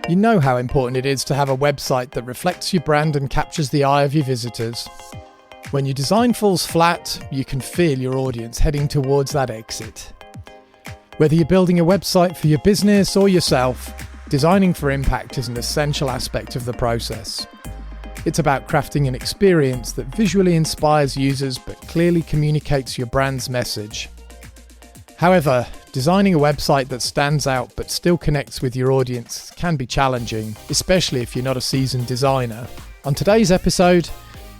You know how important it is to have a website that reflects your brand and captures the eye of your visitors. When your design falls flat, you can feel your audience heading towards that exit. Whether you're building a website for your business or yourself, designing for impact is an essential aspect of the process. It's about crafting an experience that visually inspires users but clearly communicates your brand's message. However, designing a website that stands out but still connects with your audience can be challenging, especially if you're not a seasoned designer. On today's episode,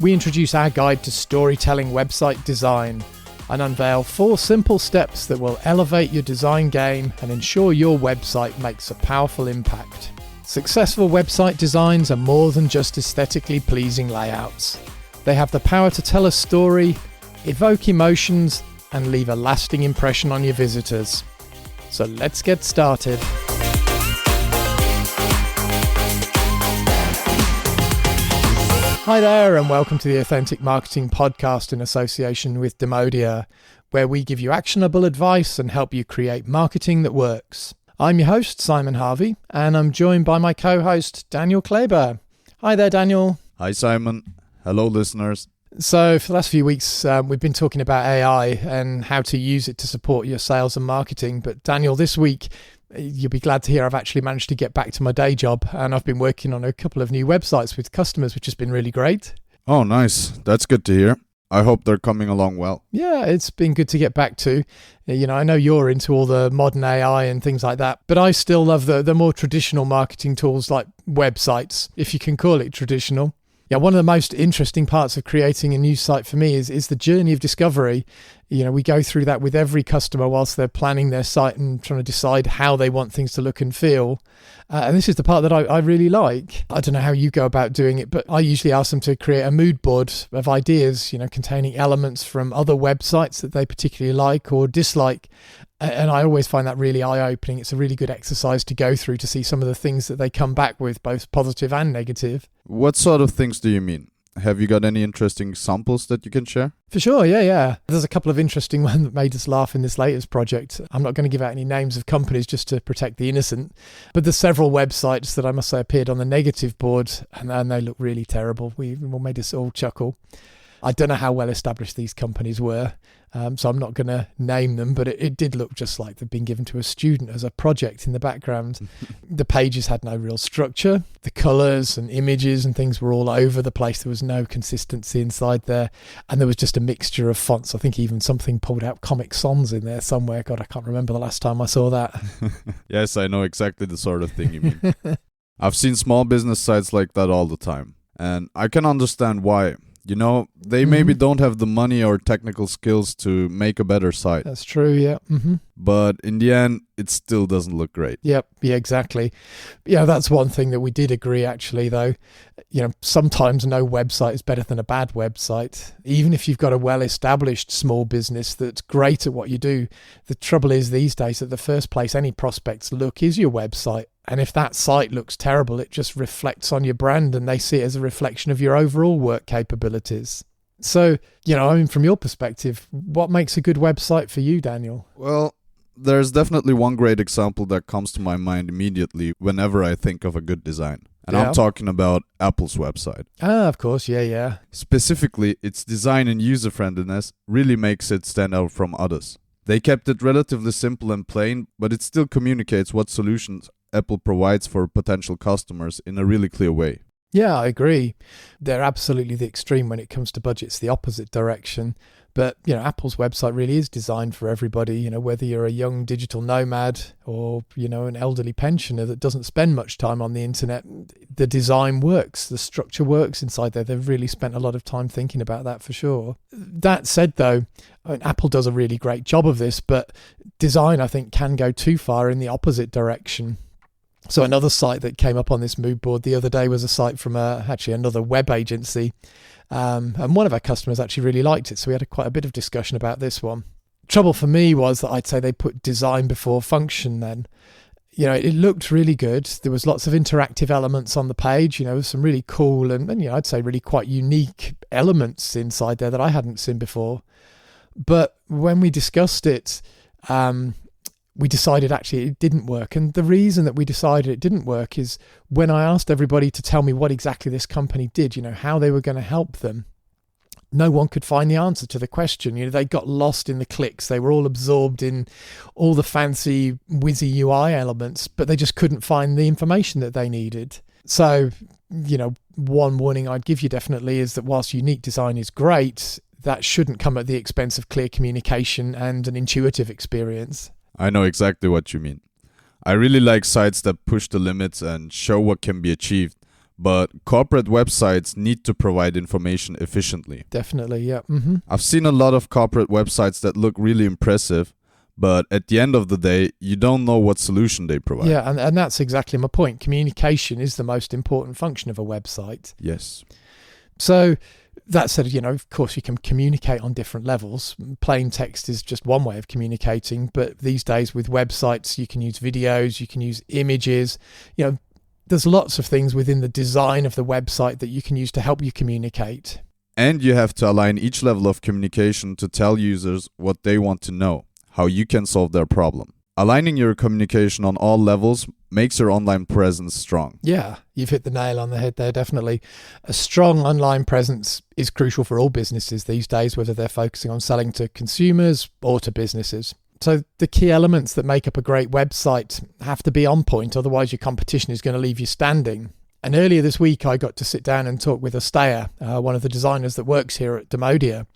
we introduce our guide to storytelling website design and unveil 4 simple steps that will elevate your design game and ensure your website makes a powerful impact. Successful website designs are more than just aesthetically pleasing layouts. They have the power to tell a story, evoke emotions, and leave a lasting impression on your visitors. So let's get started. Hi there, and welcome to the Authentic Marketing Podcast in association with Demodia, where we give you actionable advice and help you create marketing that works. I'm your host, Simon Harvey, and I'm joined by my co-host, Daniel Kleber. Hi there, Daniel. Hi, Simon. Hello, listeners. So for the last few weeks, we've been talking about AI and how to use it to support your sales and marketing. But Daniel, this week, you'll be glad to hear I've actually managed to get back to my day job, and I've been working on a couple of new websites with customers, which has been really great. Oh, nice. That's good to hear. I hope they're coming along well. Yeah, it's been good to get back to. You know, I know you're into all the modern AI and things like that, but I still love the more traditional marketing tools like websites, if you can call it traditional. Yeah, one of the most interesting parts of creating a new site for me is the journey of discovery. You know, we go through that with every customer whilst they're planning their site and trying to decide how they want things to look and feel. And this is the part that I really like. I don't know how you go about doing it, but I usually ask them to create a mood board of ideas, you know, containing elements from other websites that they particularly like or dislike. And I always find that really eye-opening. It's a really good exercise to go through to see some of the things that they come back with, both positive and negative. What sort of things do you mean? Have you got any interesting examples that you can share? For sure, yeah. There's a couple of interesting ones that made us laugh in this latest project. I'm not going to give out any names of companies just to protect the innocent, but there's several websites that I must say appeared on the negative board, and they look really terrible. It made us all chuckle. I don't know how well established these companies were, so I'm not going to name them, but it did look just like they'd been given to a student as a project in the background. The pages had no real structure. The colours and images and things were all over the place. There was no consistency inside there, and there was just a mixture of fonts. I think even something pulled out Comic Sans in there somewhere. God, I can't remember the last time I saw that. Yes, I know exactly the sort of thing you mean. I've seen small business sites like that all the time, and I can understand why. You know, they maybe don't have the money or technical skills to make a better site. That's true, yeah. But in the end, it still doesn't look great. Yep, yeah, exactly. Yeah, that's one thing that we did agree, actually, though. You know, sometimes no website is better than a bad website. Even if you've got a well-established small business that's great at what you do, the trouble is these days that the first place any prospects look is your website. And if that site looks terrible, it just reflects on your brand and they see it as a reflection of your overall work capabilities. So, you know, I mean, from your perspective, what makes a good website for you, Daniel? Well, there's definitely one great example that comes to my mind immediately whenever I think of a good design. And I'm talking about Apple's website. Ah, of course, yeah. Specifically, its design and user-friendliness really makes it stand out from others. They kept it relatively simple and plain, but it still communicates what solutions Apple provides for potential customers in a really clear way. Yeah, I agree. They're absolutely the extreme when it comes to budgets, the opposite direction. But, you know, Apple's website really is designed for everybody, you know, whether you're a young digital nomad or, you know, an elderly pensioner that doesn't spend much time on the internet. The design works, the structure works inside there. They've really spent a lot of time thinking about that for sure. That said, though, I mean, Apple does a really great job of this, but design, I think, can go too far in the opposite direction. So another site that came up on this mood board the other day was a site from another web agency. And one of our customers actually really liked it. So we had quite a bit of discussion about this one. Trouble for me was that I'd say they put design before function then. You know, it looked really good. There was lots of interactive elements on the page, you know, some really cool and you know, I'd say really quite unique elements inside there that I hadn't seen before. But when we discussed it, we decided actually it didn't work. And the reason that we decided it didn't work is when I asked everybody to tell me what exactly this company did, how they were going to help them, no one could find the answer to the question. They got lost in the clicks. They were all absorbed in all the fancy whizzy UI elements, but they just couldn't find the information that they needed. So, one warning I'd give you definitely is that whilst unique design is great, that shouldn't come at the expense of clear communication and an intuitive experience. I know exactly what you mean. I really like sites that push the limits and show what can be achieved. But corporate websites need to provide information efficiently. Definitely, yeah. I've seen a lot of corporate websites that look really impressive, but at the end of the day, you don't know what solution they provide. Yeah, and that's exactly my point. Communication is the most important function of a website. Yes. So that said, of course you can communicate on different levels. Plain text is just one way of communicating, but these days with websites, you can use videos, you can use images, there's lots of things within the design of the website that you can use to help you communicate. And you have to align each level of communication to tell users what they want to know, how you can solve their problem. Aligning your communication on all levels makes your online presence strong. Yeah, you've hit the nail on the head there, definitely. A strong online presence is crucial for all businesses these days, whether they're focusing on selling to consumers or to businesses. So the key elements that make up a great website have to be on point, otherwise your competition is going to leave you standing. And earlier this week, I got to sit down and talk with Astea, one of the designers that works here at Demodia.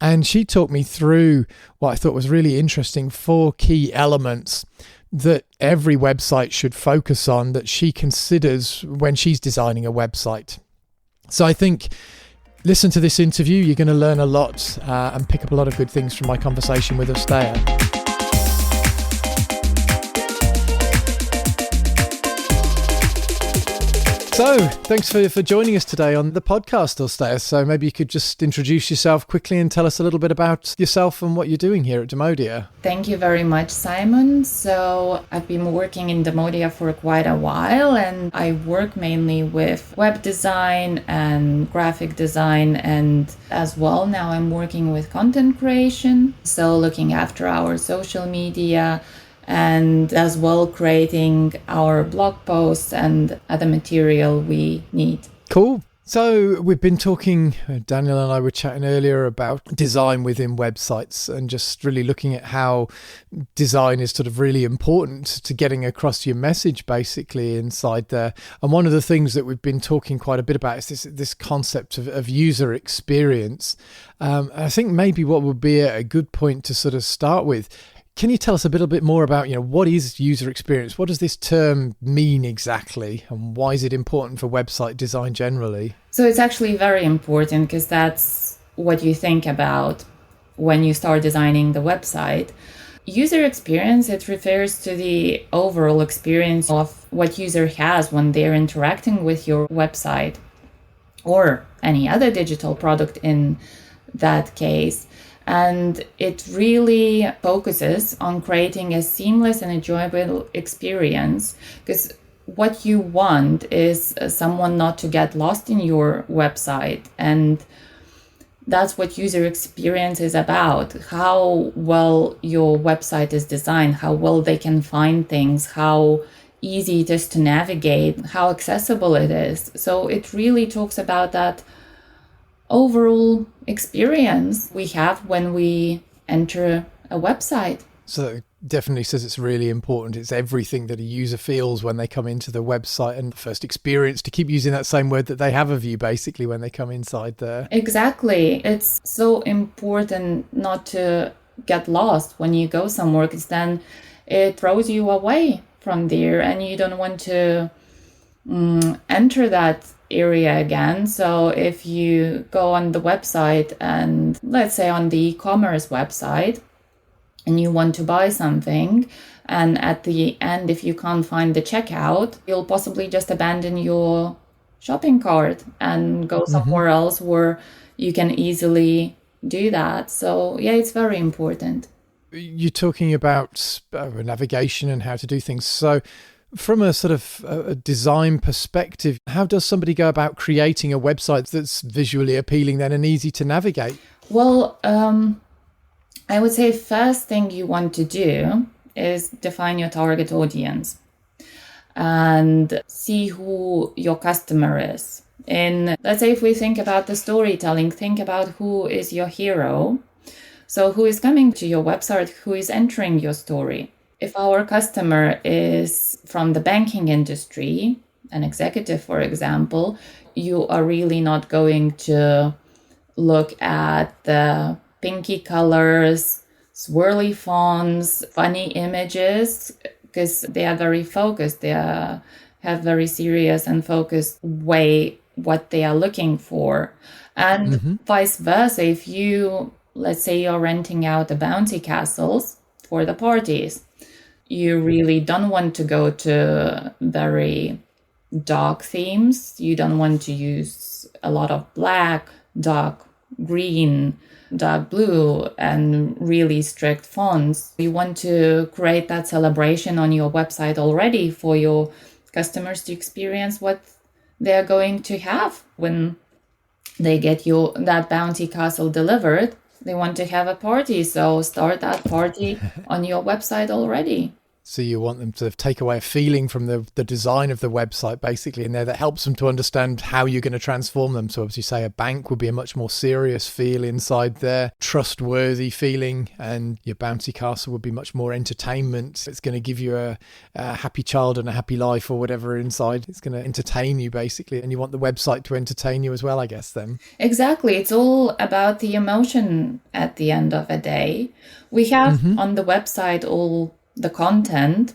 And she talked me through what I thought was really interesting, 4 key elements that every website should focus on that she considers when she's designing a website. So I think listen to this interview. You're going to learn a lot and pick up a lot of good things from my conversation with Astea. So, thanks for joining us today on the podcast, Astea. So maybe you could just introduce yourself quickly and tell us a little bit about yourself and what you're doing here at Demodia. Thank you very much, Simon. So I've been working in Demodia for quite a while, and I work mainly with web design and graphic design, and as well now I'm working with content creation, so looking after our social media, and as well creating our blog posts and other material we need. Cool. So we've been talking, Daniel and I were chatting earlier about design within websites and just really looking at how design is sort of really important to getting across your message basically inside there. And one of the things that we've been talking quite a bit about is this concept of user experience. I think maybe what would be a good point to sort of start with. Can you tell us a little bit more about, what is user experience? What does this term mean exactly? And why is it important for website design generally? So it's actually very important because that's what you think about when you start designing the website. User experience, it refers to the overall experience of what user has when they're interacting with your website or any other digital product in that case. And it really focuses on creating a seamless and enjoyable experience, because what you want is someone not to get lost in your website. And that's what user experience is about, how well your website is designed, how well they can find things, how easy it is to navigate, how accessible it is. So it really talks about that overall experience we have when we enter a website. So it definitely says it's really important. It's everything that a user feels when they come into the website and the first experience, to keep using that same word, that they have of you basically when they come inside there. Exactly. It's so important not to get lost when you go somewhere, because then it throws you away from there and you don't want to enter that area again. So if you go on the website, and let's say on the e-commerce website, and you want to buy something, and at the end, if you can't find the checkout, you'll possibly just abandon your shopping cart and go somewhere else where you can easily do that. So yeah, it's very important. You're talking about navigation and how to do things. So from a sort of a design perspective, how does somebody go about creating a website that's visually appealing then and easy to navigate? Well, I would say first thing you want to do is define your target audience and see who your customer is. And let's say if we think about the storytelling, think about who is your hero. So who is coming to your website, who is entering your story. If our customer is from the banking industry, an executive, for example, you are really not going to look at the pinky colors, swirly fonts, funny images, because they are very focused. They have very serious and focused way what they are looking for. And vice versa, if you, let's say you're renting out the bouncy castles for the parties, you really don't want to go to very dark themes. You don't want to use a lot of black, dark green, dark blue, and really strict fonts. You want to create that celebration on your website already for your customers to experience what they're going to have when they get that bounty castle delivered. They want to have a party, so start that party on your website already. So you want them to take away a feeling from the design of the website, basically, in there that helps them to understand how you're going to transform them. So as you say, a bank would be a much more serious feel inside there, trustworthy feeling, and your bouncy castle would be much more entertainment. It's going to give you a happy child and a happy life or whatever inside. It's going to entertain you, basically, and you want the website to entertain you as well, I guess, then. Exactly. It's all about the emotion at the end of a day. We have on the website all the content,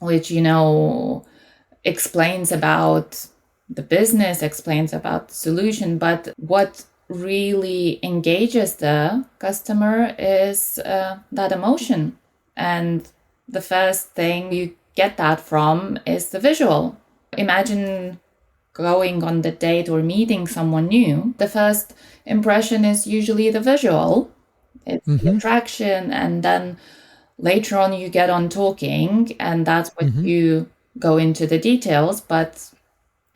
which, explains about the business, explains about the solution. But what really engages the customer is that emotion. And the first thing you get that from is the visual. Imagine going on the date or meeting someone new. The first impression is usually the visual. It's the attraction, and then later on, you get on talking, and that's when you go into the details. But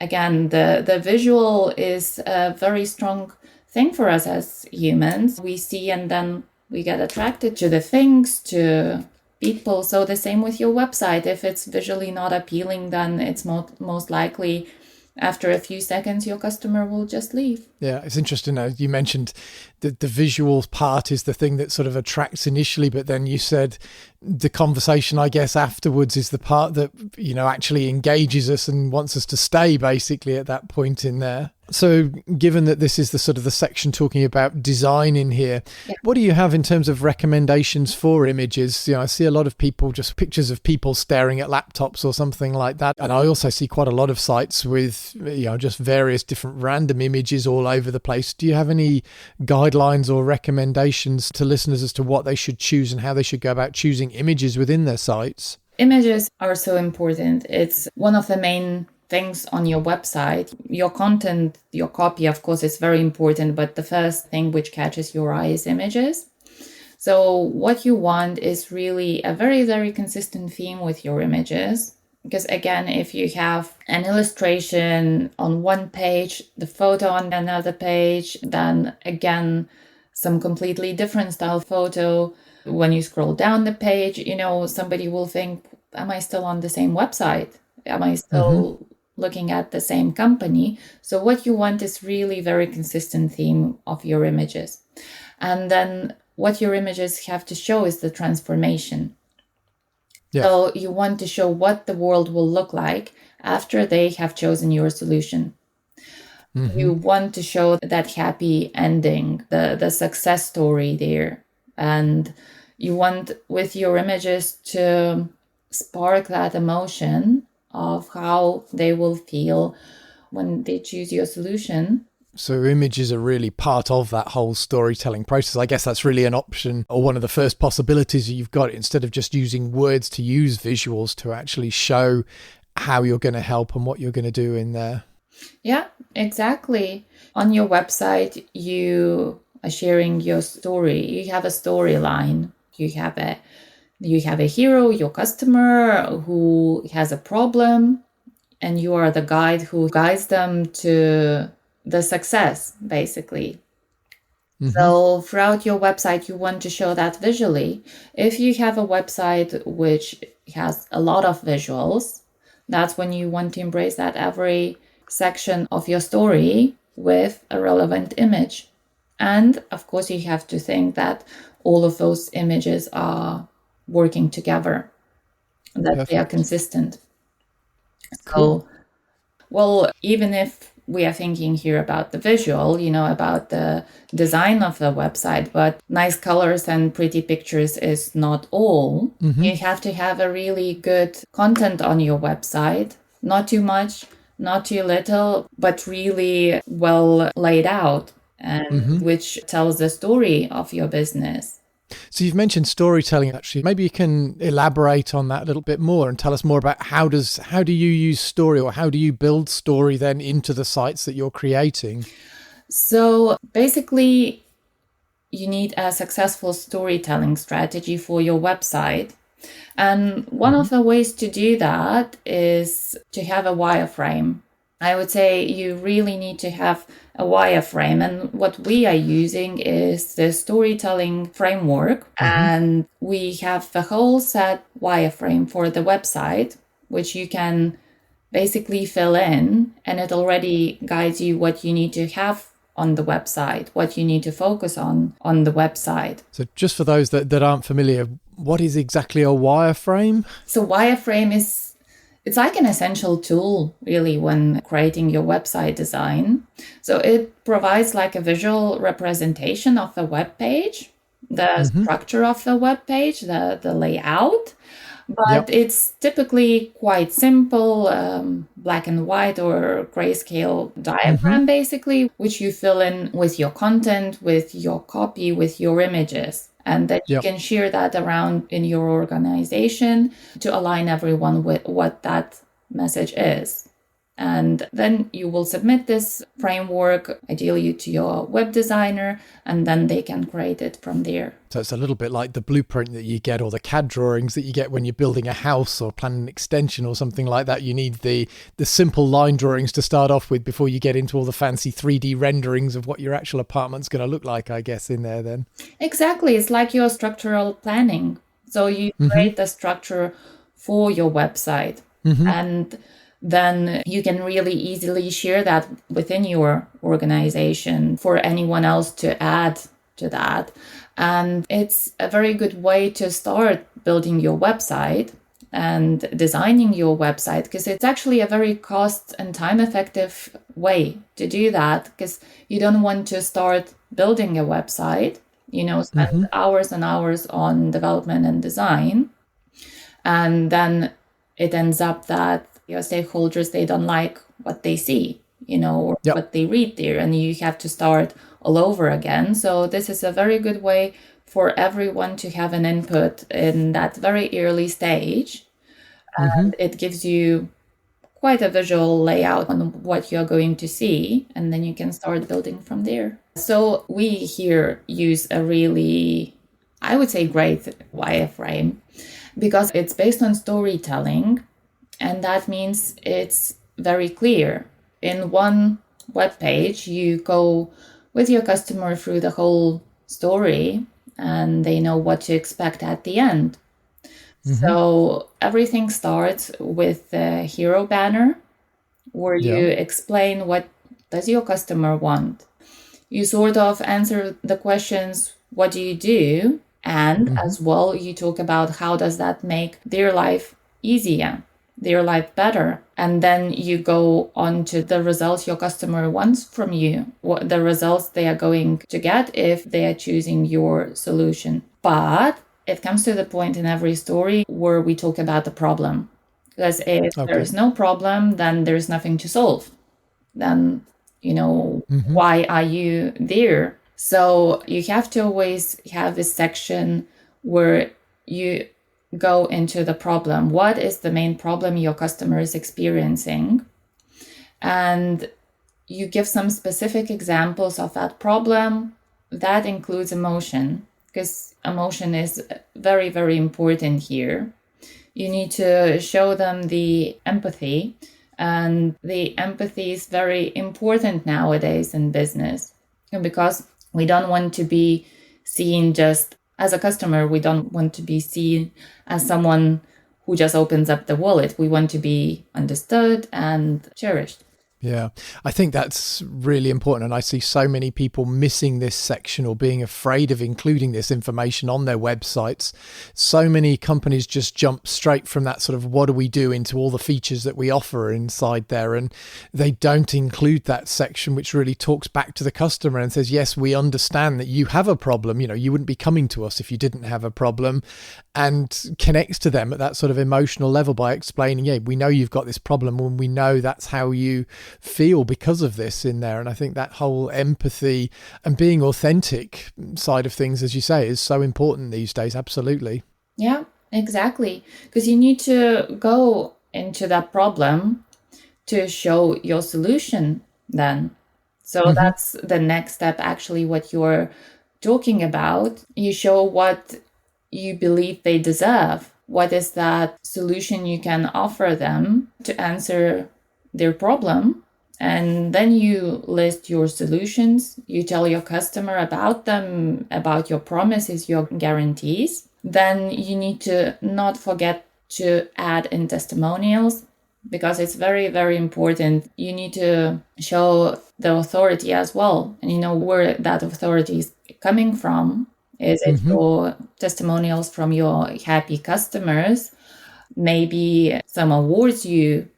again, the visual is a very strong thing for us as humans. We see and then we get attracted to the things, to people. So the same with your website. If it's visually not appealing, then it's most likely after a few seconds, your customer will just leave. Yeah, it's interesting. You mentioned that the visual part is the thing that sort of attracts initially, but then you said the conversation, I guess, afterwards is the part that, actually engages us and wants us to stay basically at that point in there. So given that this is the sort of the section talking about design in here, what do you have in terms of recommendations for images? I see a lot of people, just pictures of people staring at laptops or something like that. And I also see quite a lot of sites with, just various different random images all over the place. Do you have any guidelines or recommendations to listeners as to what they should choose and how they should go about choosing images within their sites? Images are so important. It's one of the main things on your website. Your content, your copy, of course, is very important, but the first thing which catches your eye is images. So what you want is really a very, very consistent theme with your images. Because again, if you have an illustration on one page, the photo on another page, then again, some completely different style photo. When you scroll down the page, somebody will think, am I still on the same website? Am I still looking at the same company? So what you want is really very consistent theme of your images. And then what your images have to show is the transformation. Yeah. So you want to show what the world will look like after they have chosen your solution. You want to show that happy ending, the success story there. And you want with your images to spark that emotion of how they will feel when they choose your solution. So images are really part of that whole storytelling process. I guess that's really an option, or one of the first possibilities you've got, instead of just using words, to use visuals to actually show how you're going to help and what you're going to do in there. Yeah, exactly. On your website, you are sharing your story. You have a storyline. You have a hero, your customer, who has a problem, and you are the guide who guides them to the success, basically. So throughout your website, you want to show that visually. If you have a website which has a lot of visuals, that's when you want to embrace that every section of your story with a relevant image. And of course, you have to think that all of those images are working together, that they are consistent. Cool. So, well, even if we are thinking here about the visual, about the design of the website, but nice colors and pretty pictures is not all. You have to have a really good content on your website, not too much, not too little, but really well laid out, and which tells the story of your business. So you've mentioned storytelling, actually. Maybe you can elaborate on that a little bit more and tell us more about how do you use story, or how do you build story then into the sites that you're creating? So basically, you need a successful storytelling strategy for your website. And one of the ways to do that is to have a wireframe. I would say you really need to have a wireframe. And what we are using is the storytelling framework. And we have the whole set wireframe for the website, which you can basically fill in, and it already guides you what you need to have on the website, what you need to focus on the website. So just for those that aren't familiar, what is exactly a wireframe? So wireframe it's like an essential tool, really, when creating your website design. So it provides like a visual representation of the web page, the structure of the web page, the layout. But it's typically quite simple, black and white or grayscale diagram, basically, which you fill in with your content, with your copy, with your images. And then you can share that around in your organization to align everyone with what that message is. And then you will submit this framework, ideally to your web designer, and then they can create it from there. So it's a little bit like the blueprint that you get, or the CAD drawings that you get when you're building a house or planning an extension or something like that. You need the simple line drawings to start off with before you get into all the fancy 3D renderings of what your actual apartment's going to look like, I guess, in there then. Exactly. It's like your structural planning. So you create the structure for your website. And then you can really easily share that within your organization for anyone else to add to that. And it's a very good way to start building your website and designing your website, because it's actually a very cost and time effective way to do that, because you don't want to start building a website, spend hours and hours on development and design. And then it ends up that your stakeholders, they don't like what they see, or what they read there, and you have to start all over again. So this is a very good way for everyone to have an input in that very early stage. And it gives you quite a visual layout on what you're going to see, and then you can start building from there. So we here use a really, I would say, great wireframe, because it's based on storytelling. And that means it's very clear. In one web page, you go with your customer through the whole story, and they know what to expect at the end. So everything starts with the hero banner, where you explain what does your customer want. You sort of answer the questions, what do you do? And as well, you talk about how does that make their life easier, their life better. And then you go on to the results your customer wants from you, what the results they are going to get if they are choosing your solution. But it comes to the point in every story where we talk about the problem. Because if there is no problem, then there's nothing to solve. Then, why are you there? So you have to always have this section where you go into the problem. What is the main problem your customer is experiencing? And you give some specific examples of that problem. That includes emotion, because emotion is very, very important here. You need to show them the empathy, and the empathy is very important nowadays in business, because We don't want to be seen just as a customer. We don't want to be seen as someone who just opens up the wallet. We want to be understood and cherished. Yeah, I think that's really important. And I see so many people missing this section or being afraid of including this information on their websites. So many companies just jump straight from that sort of what do we do into all the features that we offer inside there. And they don't include that section, which really talks back to the customer and says, yes, we understand that you have a problem. You know, you wouldn't be coming to us if you didn't have a problem, and connects to them at that sort of emotional level by explaining, yeah, we know you've got this problem and we know that's how you feel because of this in there. And I think that whole empathy and being authentic side of things, as you say, is so important these days. Absolutely. Yeah, exactly. Because you need to go into that problem to show your solution then. So that's the next step, actually, what you're talking about. You show what you believe they deserve. What is that solution you can offer them to answer their problem? And then you list your solutions. You tell your customer about them, about your promises, your guarantees. Then you need to not forget to add in testimonials, because it's very, very important. You need to show the authority as well. And you know where that authority is coming from. Is it your testimonials from your happy customers? Maybe some awards you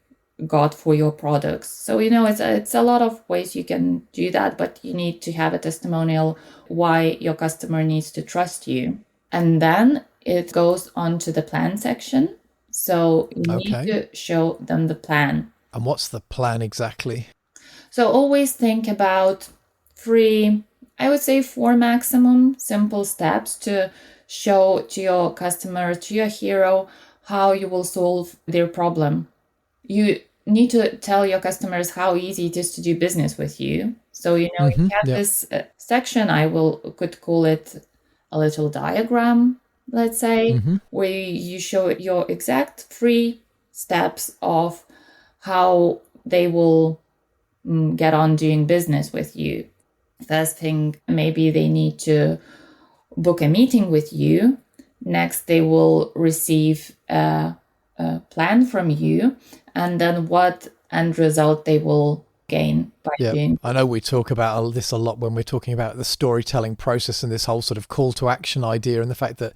got for your products. So, you know, it's a lot of ways you can do that, but you need to have a testimonial why your customer needs to trust you. And then it goes on to the plan section. So you need to show them the plan. And what's the plan exactly? So always think about 4 maximum simple steps to show to your customer, to your hero, how you will solve their problem. You need to tell your customers how easy it is to do business with you. So, you know, you have this section, could call it a little diagram, let's say, where you show your exact 3 steps of how they will get on doing business with you. First thing, maybe they need to book a meeting with you. Next, they will receive a plan from you, and then what end result they will gain by doing. I know we talk about this a lot when we're talking about the storytelling process and this whole sort of call to action idea, and the fact that,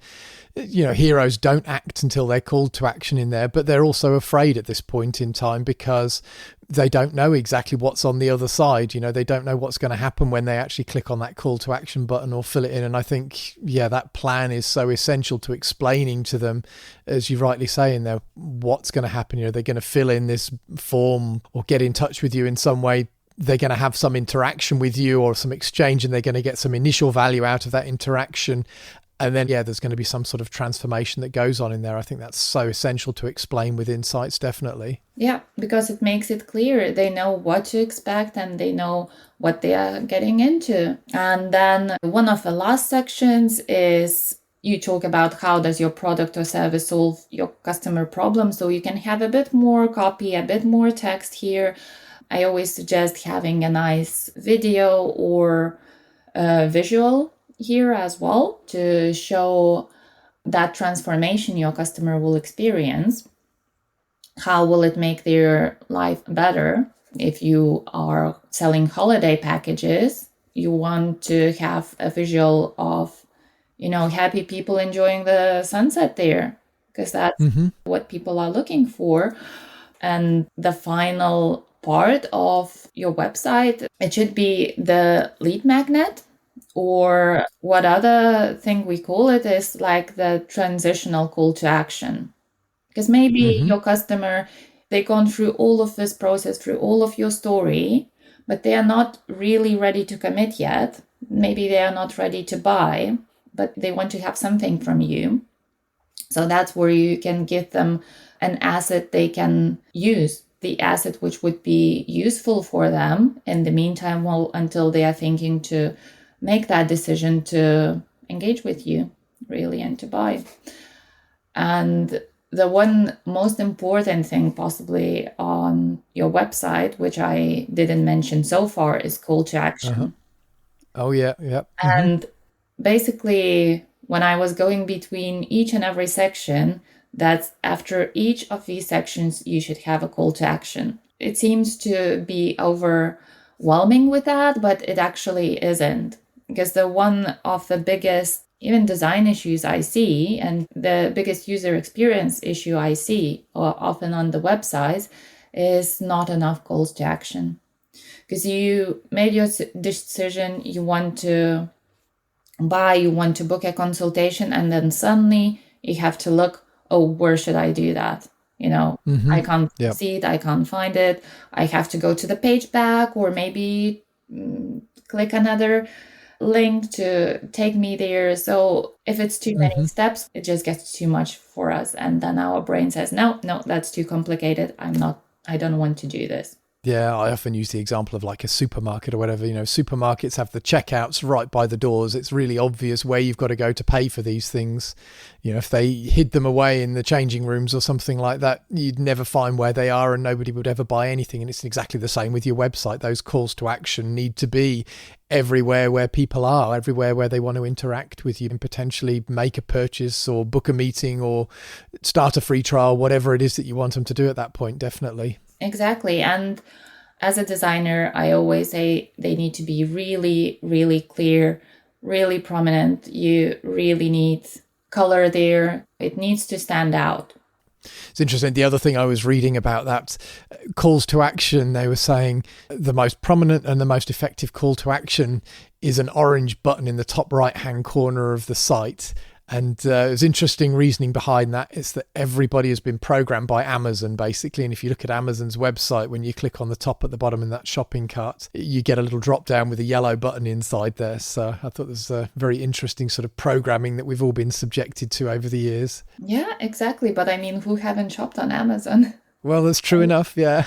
you know, heroes don't act until they're called to action in there, but they're also afraid at this point in time because they don't know exactly what's on the other side. You know, they don't know what's going to happen when they actually click on that call to action button or fill it in. And I think, that plan is so essential to explaining to them, as you rightly say in there, what's going to happen. You know, they're going to fill in this form or get in touch with you in some way. They're going to have some interaction with you or some exchange, and they're going to get some initial value out of that interaction. And then, there's going to be some sort of transformation that goes on in there. I think that's so essential to explain with insights, definitely. Yeah, because it makes it clear. They know what to expect and they know what they are getting into. And then one of the last sections is you talk about how does your product or service solve your customer problem. So you can have a bit more copy, a bit more text here. I always suggest having a nice video or visual here as well to show that transformation your customer will experience. How will it make their life better? If you are selling holiday packages, you want to have a visual of, you know, happy people enjoying the sunset there, because that's what people are looking for. And the final part of your website, it should be the lead magnet, or what other thing we call it is like the transitional call to action. Because maybe your customer, they've gone through all of this process, through all of your story, but they are not really ready to commit yet. Maybe they are not ready to buy, but they want to have something from you. So that's where you can give them an asset they can use, the asset which would be useful for them in the meantime, until they are thinking to make that decision to engage with you, really, and to buy. And the one most important thing possibly on your website, which I didn't mention so far, is call to action. Oh, yeah. Yeah. And basically, when I was going between each and every section, that after each of these sections, you should have a call to action. It seems to be overwhelming with that, but it actually isn't. Because the one of the biggest, even design issues I see, and the biggest user experience issue I see often on the websites, is not enough calls to action. Because you made your decision, you want to buy, you want to book a consultation, and then suddenly you have to look, oh, where should I do that? I can't see it, I can't find it. I have to go to the page back, or maybe click another link to take me there. So if it's too many steps, it just gets too much for us. And then our brain says, no, that's too complicated. I don't want to do this. Yeah, I often use the example of like a supermarket or whatever. Supermarkets have the checkouts right by the doors. It's really obvious where you've got to go to pay for these things. If they hid them away in the changing rooms or something like that, you'd never find where they are and nobody would ever buy anything. And it's exactly the same with your website. Those calls to action need to be everywhere where people are, everywhere where they want to interact with you and potentially make a purchase or book a meeting or start a free trial, whatever it is that you want them to do at that point, definitely. Exactly. And as a designer, I always say they need to be really, really clear, really prominent. You really need color there. It needs to stand out. It's interesting. The other thing I was reading about that calls to action, they were saying the most prominent and the most effective call to action is an orange button in the top right-hand corner of the site. And there's interesting reasoning behind that. It's that everybody has been programmed by Amazon, basically. And if you look at Amazon's website, when you click on the top at the bottom in that shopping cart, you get a little drop down with a yellow button inside there. So I thought there's a very interesting sort of programming that we've all been subjected to over the years. Yeah, exactly. But I mean, who haven't shopped on Amazon? Well, that's true enough. Yeah.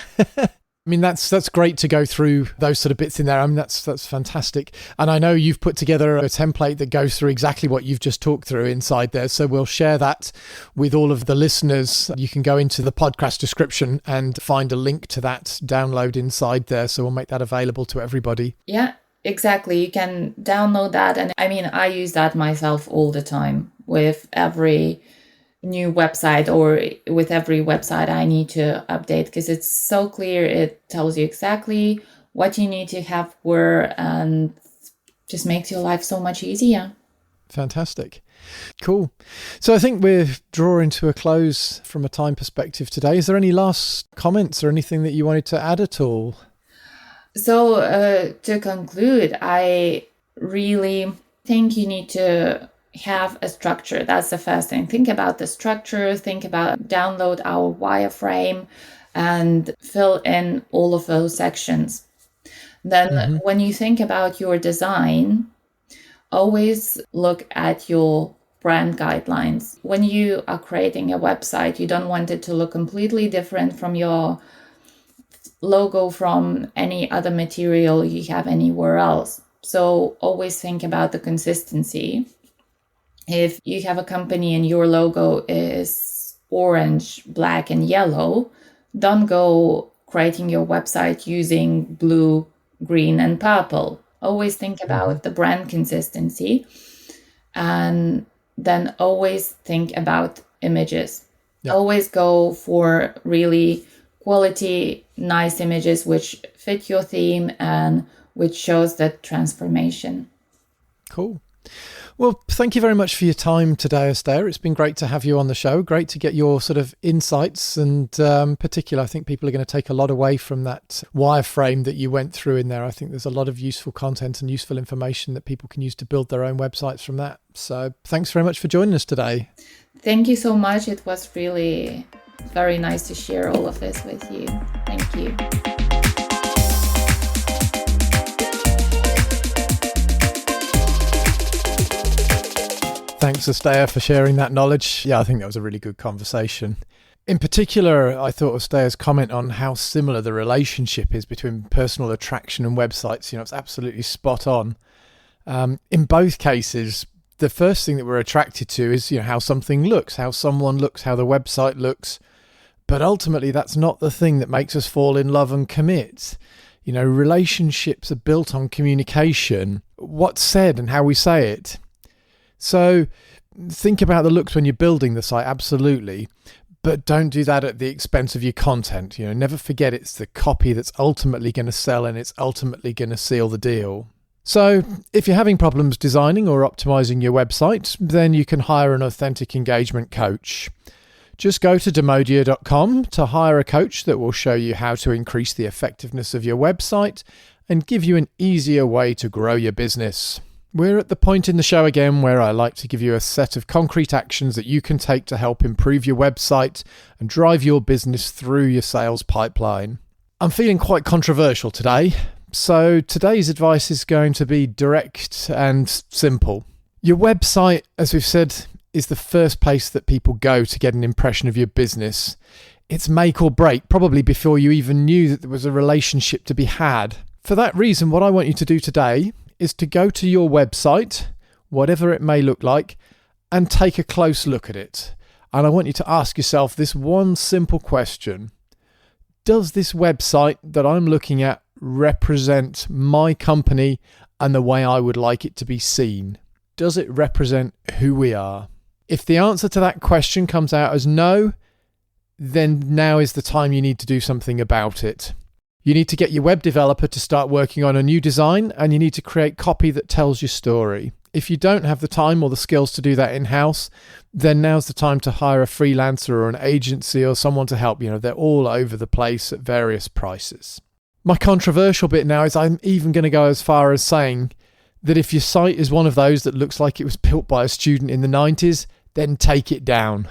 I mean, that's great to go through those sort of bits in there. I mean, that's fantastic. And I know you've put together a template that goes through exactly what you've just talked through inside there. So we'll share that with all of the listeners. You can go into the podcast description and find a link to that download inside there. So we'll make that available to everybody. Yeah, exactly. You can download that. And I mean, I use that myself all the time with every new website or with every website I need to update, because it's so clear. It tells you exactly what you need to have where, and just makes your life so much easier. Fantastic. Cool. So I think we're drawing to a close from a time perspective today. Is there any last comments or anything that you wanted to add at all? So to conclude, I really think you need to have a structure. That's the first thing. Think about the structure, download our wireframe and fill in all of those sections. Then when you think about your design, always look at your brand guidelines. When you are creating a website, you don't want it to look completely different from your logo from any other material you have anywhere else. So always think about the consistency. If you have a company and your logo is orange, black, and yellow, don't go creating your website using blue, green, and purple. Always think about the brand consistency, and then always think about images. Yep. Always go for really quality, nice images which fit your theme and which shows that transformation. Cool. Well, thank you very much for your time today, Astea. It's been great to have you on the show. Great to get your sort of insights, and particularly, I think people are going to take a lot away from that wireframe that you went through in there. I think there's a lot of useful content and useful information that people can use to build their own websites from that. So thanks very much for joining us today. Thank you so much. It was really very nice to share all of this with you. Thank you. Thanks, Astea, for sharing that knowledge. Yeah, I think that was a really good conversation. In particular, I thought Astea's comment on how similar the relationship is between personal attraction and websites, it's absolutely spot on. In both cases, the first thing that we're attracted to is, how something looks, how someone looks, how the website looks. But ultimately, that's not the thing that makes us fall in love and commit. Relationships are built on communication, what's said and how we say it. So think about the looks when you're building the site, absolutely. But don't do that at the expense of your content. Never forget it's the copy that's ultimately going to sell and it's ultimately going to seal the deal. So if you're having problems designing or optimizing your website, then you can hire an authentic engagement coach. Just go to demodia.com to hire a coach that will show you how to increase the effectiveness of your website and give you an easier way to grow your business. We're at the point in the show again where I like to give you a set of concrete actions that you can take to help improve your website and drive your business through your sales pipeline. I'm feeling quite controversial today, so today's advice is going to be direct and simple. Your website, as we've said, is the first place that people go to get an impression of your business. It's make or break, probably before you even knew that there was a relationship to be had. For that reason, what I want you to do today is to go to your website, whatever it may look like, and take a close look at it. And I want you to ask yourself this one simple question. Does this website that I'm looking at represent my company and the way I would like it to be seen? Does it represent who we are? If the answer to that question comes out as no, then now is the time you need to do something about it. You need to get your web developer to start working on a new design, and you need to create copy that tells your story. If you don't have the time or the skills to do that in-house, then now's the time to hire a freelancer or an agency or someone to help. They're all over the place at various prices. My controversial bit now is I'm even going to go as far as saying that if your site is one of those that looks like it was built by a student in the 90s, then take it down.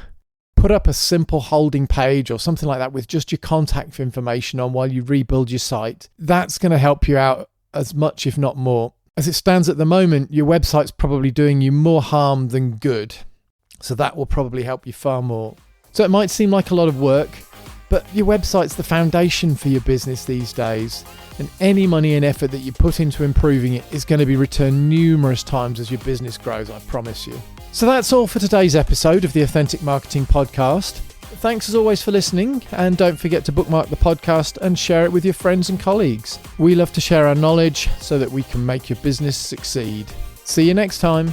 Put up a simple holding page or something like that with just your contact information on while you rebuild your site. That's going to help you out as much, if not more. As it stands at the moment, your website's probably doing you more harm than good. So that will probably help you far more. So it might seem like a lot of work, but your website's the foundation for your business these days. And any money and effort that you put into improving it is going to be returned numerous times as your business grows, I promise you. So that's all for today's episode of the Authentic Marketing Podcast. Thanks as always for listening, and don't forget to bookmark the podcast and share it with your friends and colleagues. We love to share our knowledge so that we can make your business succeed. See you next time.